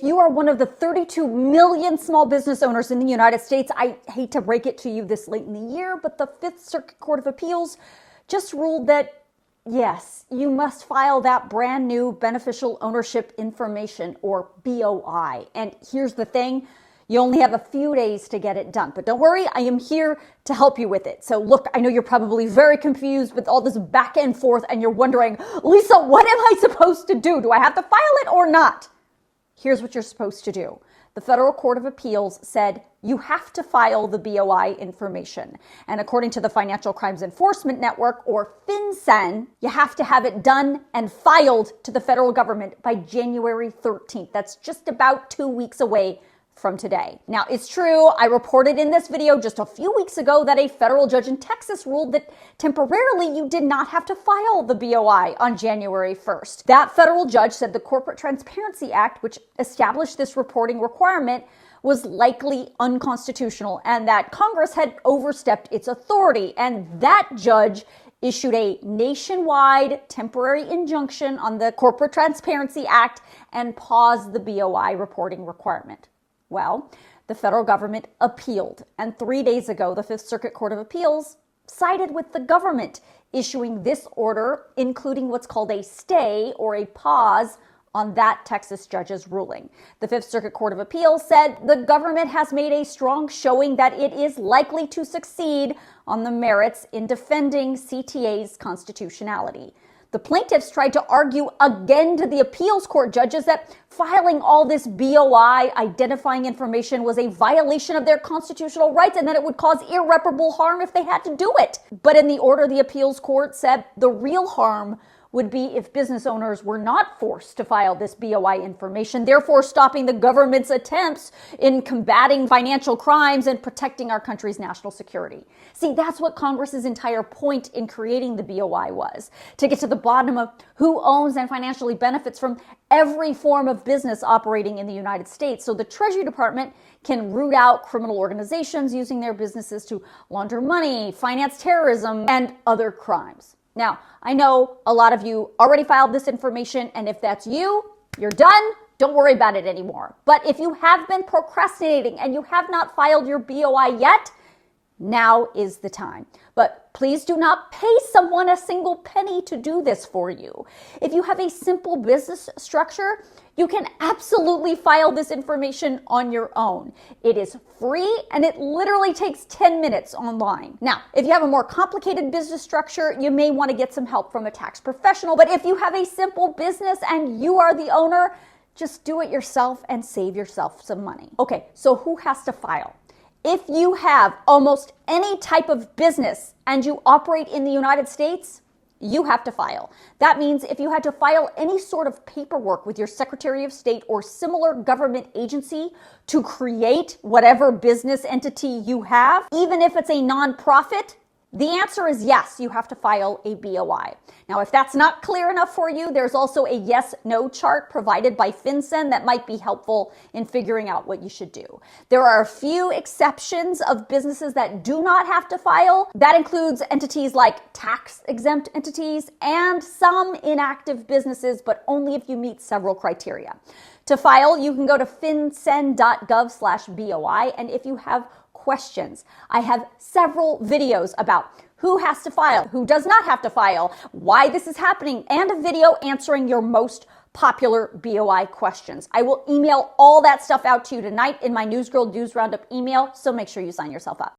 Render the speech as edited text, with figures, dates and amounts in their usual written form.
If you are one of the 32 million small business owners in the United States, I hate to break it to you this late in the year, but the Fifth Circuit Court of Appeals just ruled that, yes, you must file that brand new beneficial ownership information, or BOI. And here's the thing. You only have a few days to get it done. But don't worry, I am here to help you with it. So look, I know you're probably very confused with all this back and forth and you're wondering, Lisa, what am I supposed to do? Do I have to file it or not? Here's what you're supposed to do. The Federal Court of Appeals said you have to file the BOI information. And according to the Financial Crimes Enforcement Network, or FinCEN, you have to have it done and filed to the federal government by January 13th. That's just about 2 weeks away from today. Now, it's true, I reported in this video just a few weeks ago that a federal judge in Texas ruled that temporarily you did not have to file the BOI on January 1st. That federal judge said the Corporate Transparency Act, which established this reporting requirement, was likely unconstitutional and that Congress had overstepped its authority. And that judge issued a nationwide temporary injunction on the Corporate Transparency Act and paused the BOI reporting requirement. Well, the federal government appealed, and 3 days ago, the Fifth Circuit Court of Appeals sided with the government, issuing this order, including what's called a stay or a pause on that Texas judge's ruling. The Fifth Circuit Court of Appeals said the government has made a strong showing that it is likely to succeed on the merits in defending CTA's constitutionality. The plaintiffs tried to argue again to the appeals court judges that filing all this BOI identifying information was a violation of their constitutional rights and that it would cause irreparable harm if they had to do it. But in the order, the appeals court said the real harm would be if business owners were not forced to file this BOI information, therefore stopping the government's attempts in combating financial crimes and protecting our country's national security. See, that's what Congress's entire point in creating the BOI was, to get to the bottom of who owns and financially benefits from every form of business operating in the United States, so the Treasury Department can root out criminal organizations using their businesses to launder money, finance terrorism, and other crimes. Now, I know a lot of you already filed this information, and if that's you, you're done. Don't worry about it anymore. But if you have been procrastinating and you have not filed your BOI yet, now is the time. But please do not pay someone a single penny to do this for you. If you have a simple business structure, you can absolutely file this information on your own. It is free and it literally takes 10 minutes online. Now, if you have a more complicated business structure, you may want to get some help from a tax professional. But if you have a simple business and you are the owner, just do it yourself and save yourself some money. Okay, so who has to file? If you have almost any type of business and you operate in the United States, you have to file. That means if you had to file any sort of paperwork with your Secretary of State or similar government agency to create whatever business entity you have, even if it's a nonprofit, the answer is yes, you have to file a BOI. Now, if that's not clear enough for you, there's also a yes-no chart provided by FinCEN that might be helpful in figuring out what you should do. There are a few exceptions of businesses that do not have to file. That includes entities like tax-exempt entities and some inactive businesses, but only if you meet several criteria. To file, you can go to fincen.gov/BOI, and if you have questions, I have several videos about who has to file, who does not have to file, why this is happening, and a video answering your most popular BOI questions. I will email all that stuff out to you tonight in my Newsgirl News Roundup email, so make sure you sign yourself up.